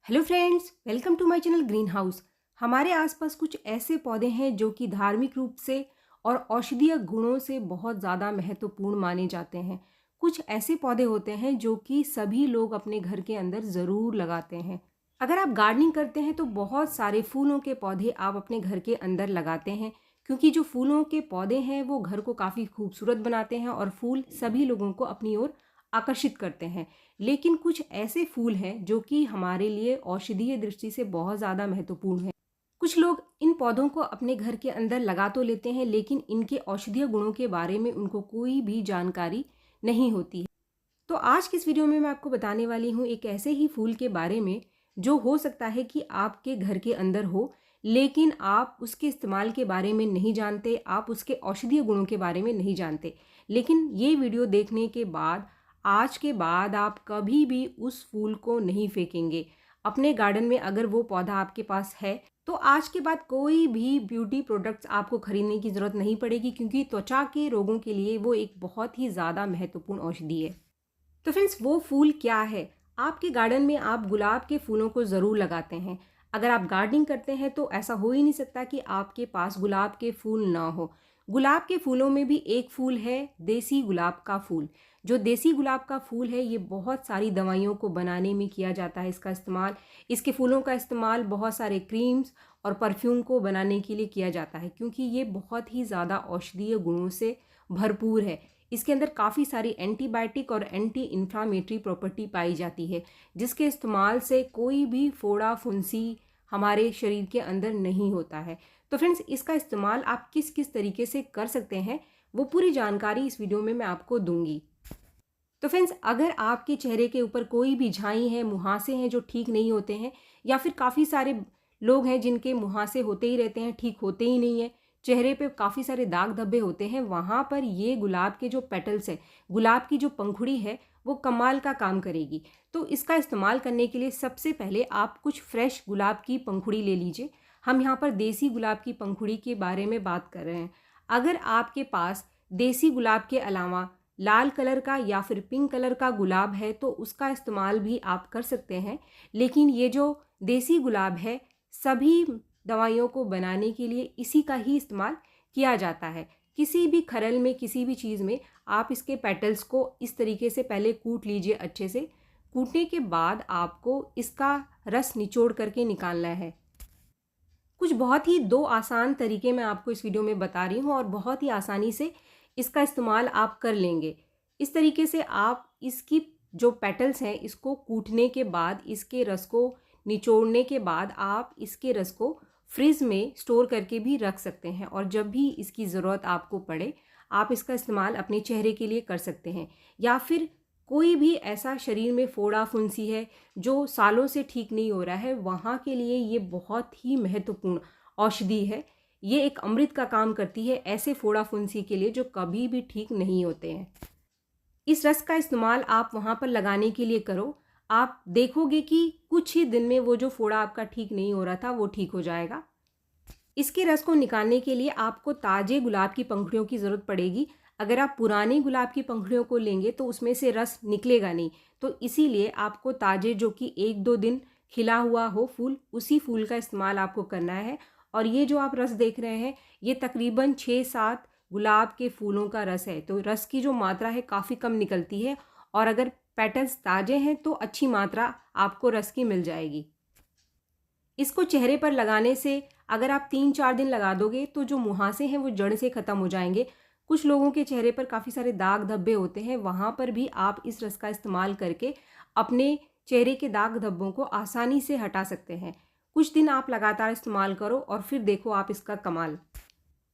Hello friends, welcome to my channel green house. हमारे आसपास कुछ ऐसे पौधे हैं जो कि धार्मिक रूप से और औषधीय गुणों से बहुत ज़्यादा महत्वपूर्ण माने जाते हैं। कुछ ऐसे पौधे होते हैं जो कि सभी लोग अपने घर के अंदर ज़रूर लगाते हैं। अगर आप गार्डनिंग करते हैं तो बहुत सारे फूलों के पौधे आप अपने घर के अंदर लगाते हैं, क्योंकि जो फूलों के पौधे हैं वो घर को काफ़ी खूबसूरत बनाते हैं और फूल सभी लोगों को अपनी ओर आकर्षित करते हैं। लेकिन कुछ ऐसे फूल हैं जो कि हमारे लिए औषधीय दृष्टि से बहुत ज़्यादा महत्वपूर्ण है। कुछ लोग इन पौधों को अपने घर के अंदर लगा तो लेते हैं, लेकिन इनके औषधीय गुणों के बारे में उनको कोई भी जानकारी नहीं होती है। तो आज की इस वीडियो में मैं आपको बताने वाली हूँ एक ऐसे ही फूल के बारे में जो हो सकता है कि आपके घर के अंदर हो, लेकिन आप उसके इस्तेमाल के बारे में नहीं जानते, आप उसके औषधीय गुणों के बारे में नहीं जानते। लेकिन ये वीडियो देखने के बाद आज के बाद आप कभी भी उस फूल को नहीं फेंकेंगे अपने गार्डन में। अगर वो पौधा आपके पास है तो आज के बाद कोई भी ब्यूटी प्रोडक्ट्स आपको खरीदने की ज़रूरत नहीं पड़ेगी, क्योंकि त्वचा के रोगों के लिए वो एक बहुत ही ज़्यादा महत्वपूर्ण औषधि है। तो फ्रेंड्स, वो फूल क्या है? आपके गार्डन में आप गुलाब के फूलों को ज़रूर लगाते हैं। अगर आप गार्डनिंग करते हैं तो ऐसा हो ही नहीं सकता कि आपके पास गुलाब के फूल ना हो। गुलाब के फूलों में भी एक फूल है देसी गुलाब का फूल। जो देसी गुलाब का फूल है ये बहुत सारी दवाइयों को बनाने में किया जाता है इसका इस्तेमाल। इसके फूलों का इस्तेमाल बहुत सारे क्रीम्स और परफ्यूम को बनाने के लिए किया जाता है, क्योंकि ये बहुत ही ज़्यादा औषधीय गुणों से भरपूर है। इसके अंदर काफ़ी सारी एंटीबायोटिक और एंटी इन्फ्लामेटरी प्रॉपर्टी पाई जाती है, जिसके इस्तेमाल से कोई भी फोड़ा फुंसी हमारे शरीर के अंदर नहीं होता है। तो फ्रेंड्स, इसका इस्तेमाल आप किस किस तरीके से कर सकते हैं वो पूरी जानकारी इस वीडियो में मैं आपको दूंगी। तो फ्रेंड्स, अगर आपके चेहरे के ऊपर कोई भी झाई है, मुहासे हैं जो ठीक नहीं होते हैं, या फिर काफ़ी सारे लोग हैं जिनके मुहासे होते ही रहते हैं, ठीक होते ही नहीं है, चेहरे पे काफ़ी सारे दाग धब्बे होते हैं, वहाँ पर ये गुलाब के जो पेटल्स है, गुलाब की जो पंखुड़ी है, वो कमाल का काम करेगी। तो इसका इस्तेमाल करने के लिए सबसे पहले आप कुछ फ्रेश गुलाब की पंखुड़ी ले लीजिए। हम यहाँ पर देसी गुलाब की पंखुड़ी के बारे में बात कर रहे हैं। अगर आपके पास देसी गुलाब के अलावा लाल कलर का या फिर पिंक कलर का गुलाब है तो उसका इस्तेमाल भी आप कर सकते हैं। लेकिन ये जो देसी गुलाब है, सभी दवाइयों को बनाने के लिए इसी का ही इस्तेमाल किया जाता है। किसी भी खरल में, किसी भी चीज़ में आप इसके पेटल्स को इस तरीके से पहले कूट लीजिए अच्छे से। कूटने के बाद आपको इसका रस निचोड़ करके निकालना है। कुछ बहुत ही दो आसान तरीके मैं आपको इस वीडियो में बता रही हूँ और बहुत ही आसानी से इसका इस्तेमाल आप कर लेंगे। इस तरीके से आप इसकी जो पेटल्स हैं इसको कूटने के बाद, इसके रस को निचोड़ने के बाद आप इसके रस को फ्रिज में स्टोर करके भी रख सकते हैं, और जब भी इसकी ज़रूरत आपको पड़े आप इसका इस्तेमाल अपने चेहरे के लिए कर सकते हैं। या फिर कोई भी ऐसा शरीर में फोड़ा फुंसी है जो सालों से ठीक नहीं हो रहा है, वहाँ के लिए ये बहुत ही महत्वपूर्ण औषधि है। ये एक अमृत का काम करती है ऐसे फोड़ा फुंसी के लिए जो कभी भी ठीक नहीं होते हैं। इस रस का इस्तेमाल आप वहाँ पर लगाने के लिए करो। आप देखोगे कि कुछ ही दिन में वो जो फोड़ा आपका ठीक नहीं हो रहा था वो ठीक हो जाएगा। इसके रस को निकालने के लिए आपको ताज़े गुलाब की पंखुड़ियों की ज़रूरत पड़ेगी। अगर आप पुरानी गुलाब की पंखुड़ियों को लेंगे तो उसमें से रस निकलेगा नहीं। तो इसीलिए आपको ताज़े, जो कि 1-2 दिन खिला हुआ हो फूल, उसी फूल का इस्तेमाल आपको करना है। और ये जो आप रस देख रहे हैं ये तकरीबन 6-7 गुलाब के फूलों का रस है। तो रस की जो मात्रा है काफ़ी कम निकलती है, और अगर पेटल्स ताज़े हैं तो अच्छी मात्रा आपको रस की मिल जाएगी। इसको चेहरे पर लगाने से अगर आप 3-4 दिन लगा दोगे तो जो मुहासे हैं वो जड़ से ख़त्म हो जाएंगे। कुछ लोगों के चेहरे पर काफ़ी सारे दाग धब्बे होते हैं, वहाँ पर भी आप इस रस का इस्तेमाल करके अपने चेहरे के दाग धब्बों को आसानी से हटा सकते हैं। कुछ दिन आप लगातार इस्तेमाल करो और फिर देखो आप इसका कमाल।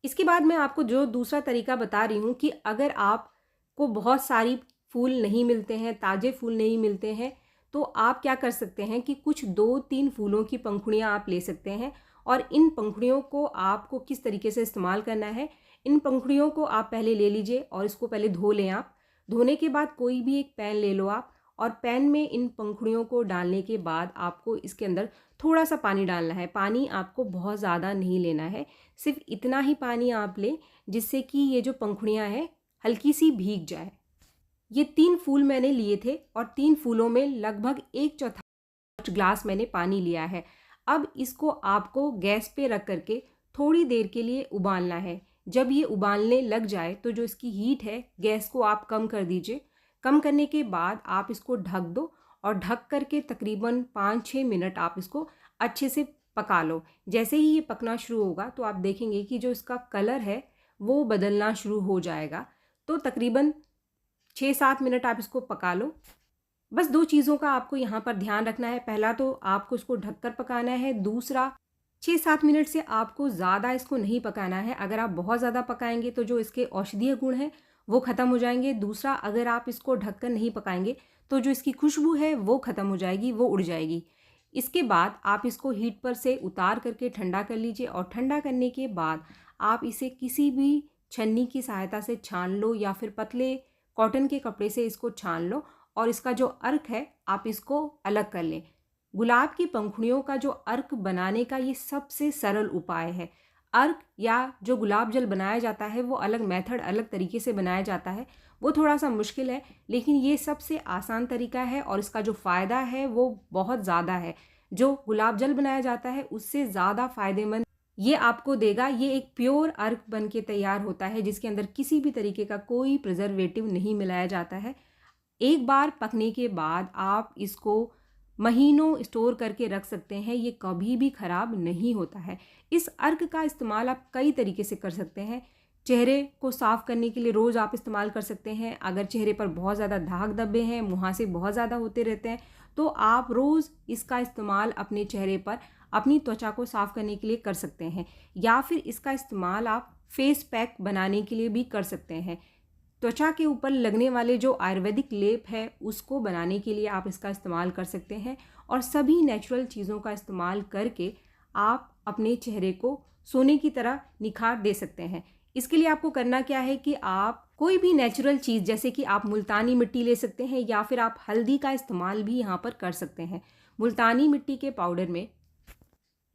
इसके बाद मैं आपको जो दूसरा तरीका बता रही हूँ कि अगर आपको बहुत सारी फूल नहीं मिलते हैं, ताज़े फूल नहीं मिलते हैं, तो आप क्या कर सकते हैं कि कुछ 2-3 फूलों की पंखुड़ियाँ आप ले सकते हैं। और इन पंखुड़ियों को आपको किस तरीके से इस्तेमाल करना है, इन पंखुड़ियों को आप पहले ले लीजिए और इसको पहले धो लें आप। धोने के बाद कोई भी एक पैन ले लो आप, और पैन में इन पंखुड़ियों को डालने के बाद आपको इसके अंदर थोड़ा सा पानी डालना है। पानी आपको बहुत ज़्यादा नहीं लेना है, सिर्फ इतना ही पानी आप लें जिससे कि ये जो पंखुड़ियाँ हैं हल्की सी भीग जाए। ये 3 फूल मैंने लिए थे और 3 फूलों में लगभग 1/4 ग्लास मैंने पानी लिया है। अब इसको आपको गैस पे रख करके थोड़ी देर के लिए उबालना है। जब ये उबालने लग जाए तो जो इसकी हीट है गैस को आप कम कर दीजिए। कम करने के बाद आप इसको ढक दो और ढक करके तकरीबन 5-6 मिनट आप इसको अच्छे से पका लो। जैसे ही ये पकना शुरू होगा तो आप देखेंगे कि जो इसका कलर है वो बदलना शुरू हो जाएगा। तो तकरीबन 6-7 मिनट आप इसको पका लो। बस 2 चीज़ों का आपको यहाँ पर ध्यान रखना है। पहला तो आपको इसको ढककर पकाना है। दूसरा 6-7 मिनट से आपको ज़्यादा इसको नहीं पकाना है। अगर आप बहुत ज़्यादा पकाएंगे तो जो इसके औषधीय गुण हैं वो ख़त्म हो जाएंगे। दूसरा, अगर आप इसको ढककर नहीं पकाएंगे तो जो इसकी खुशबू है वो ख़त्म हो जाएगी, वो उड़ जाएगी। इसके बाद आप इसको हीट पर से उतार करके ठंडा कर लीजिए और ठंडा करने के बाद आप इसे किसी भी छन्नी की सहायता से छान लो या फिर पतले कॉटन के कपड़े से इसको छान लो और इसका जो अर्क है आप इसको अलग कर लें। गुलाब की पंखुड़ियों का जो अर्क बनाने का ये सबसे सरल उपाय है। अर्क या जो गुलाब जल बनाया जाता है वो अलग मेथड, अलग तरीके से बनाया जाता है, वो थोड़ा सा मुश्किल है, लेकिन ये सबसे आसान तरीका है और इसका जो फ़ायदा है वो बहुत ज़्यादा है। जो गुलाब जल बनाया जाता है उससे ज़्यादा फ़ायदेमंद ये आपको देगा। ये एक प्योर अर्क बन के तैयार होता है जिसके अंदर किसी भी तरीके का कोई प्रिजर्वेटिव नहीं मिलाया जाता है। एक बार पकने के बाद आप इसको महीनों स्टोर करके रख सकते हैं, ये कभी भी ख़राब नहीं होता है। इस अर्क का इस्तेमाल आप कई तरीके से कर सकते हैं। चेहरे को साफ़ करने के लिए रोज़ आप इस्तेमाल कर सकते हैं। अगर चेहरे पर बहुत ज़्यादा दाग धब्बे हैं, मुहासे बहुत ज़्यादा होते रहते हैं, तो आप रोज़ इसका इस्तेमाल अपने चेहरे पर अपनी त्वचा को साफ़ करने के लिए कर सकते हैं। या फिर इसका इस्तेमाल आप फेस पैक बनाने के लिए भी कर सकते हैं। त्वचा के ऊपर लगने वाले जो आयुर्वेदिक लेप है उसको बनाने के लिए आप इसका इस्तेमाल कर सकते हैं। और सभी नेचुरल चीज़ों का इस्तेमाल करके आप अपने चेहरे को सोने की तरह निखार दे सकते हैं। इसके लिए आपको करना क्या है कि आप कोई भी नेचुरल चीज़, जैसे कि आप मुल्तानी मिट्टी ले सकते हैं या फिर आप हल्दी का इस्तेमाल भी यहाँ पर कर सकते हैं। मुल्तानी मिट्टी के पाउडर में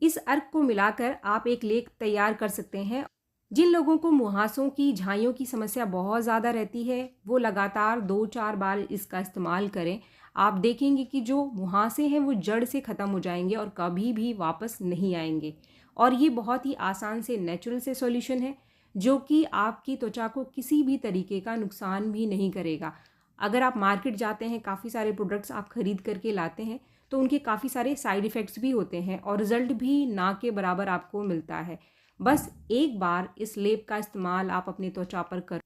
इस अर्क को मिलाकर आप एक लेप तैयार कर सकते हैं। जिन लोगों को मुहासों की, झाइयों की समस्या बहुत ज़्यादा रहती है वो लगातार 2-4 बार इसका इस्तेमाल करें। आप देखेंगे कि जो मुहासे हैं वो जड़ से ख़त्म हो जाएंगे और कभी भी वापस नहीं आएंगे। और ये बहुत ही आसान से नेचुरल से सॉल्यूशन है जो कि आपकी त्वचा को किसी भी तरीके का नुकसान भी नहीं करेगा। अगर आप मार्केट जाते हैं, काफ़ी सारे प्रोडक्ट्स आप ख़रीद करके लाते हैं तो उनके काफ़ी सारे साइड इफ़ेक्ट्स भी होते हैं और रिज़ल्ट भी ना के बराबर आपको मिलता है। बस एक बार इस लेप का इस्तेमाल आप अपनी त्वचा पर करो,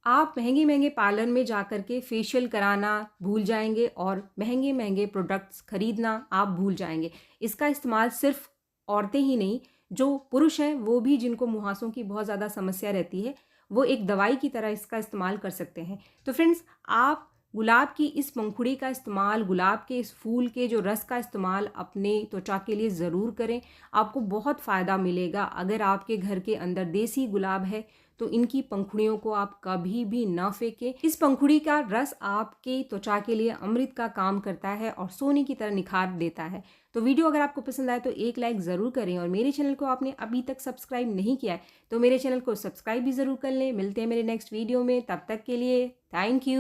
आप महंगे महंगे पार्लर में जा कर के फेशियल कराना भूल जाएंगे और महंगे महंगे प्रोडक्ट्स खरीदना आप भूल जाएंगे। इसका इस्तेमाल सिर्फ औरतें ही नहीं, जो पुरुष हैं वो भी, जिनको मुहासों की बहुत ज़्यादा समस्या रहती है, वो एक दवाई की तरह इसका इस्तेमाल कर सकते हैं। तो फ्रेंड्स, आप गुलाब की इस पंखुड़ी का इस्तेमाल, गुलाब के इस फूल के जो रस का इस्तेमाल अपने त्वचा के लिए ज़रूर करें। आपको बहुत फ़ायदा मिलेगा। अगर आपके घर के अंदर देसी गुलाब है तो इनकी पंखुड़ियों को आप कभी भी ना फेंकें। इस पंखुड़ी का रस आपके त्वचा के लिए अमृत का काम करता है और सोने की तरह निखार देता है। तो वीडियो अगर आपको पसंद आए तो एक लाइक ज़रूर करें और मेरे चैनल को आपने अभी तक सब्सक्राइब नहीं किया है तो मेरे चैनल को सब्सक्राइब भी ज़रूर कर लें। मिलते हैं मेरे नेक्स्ट वीडियो में, तब तक के लिए थैंक यू।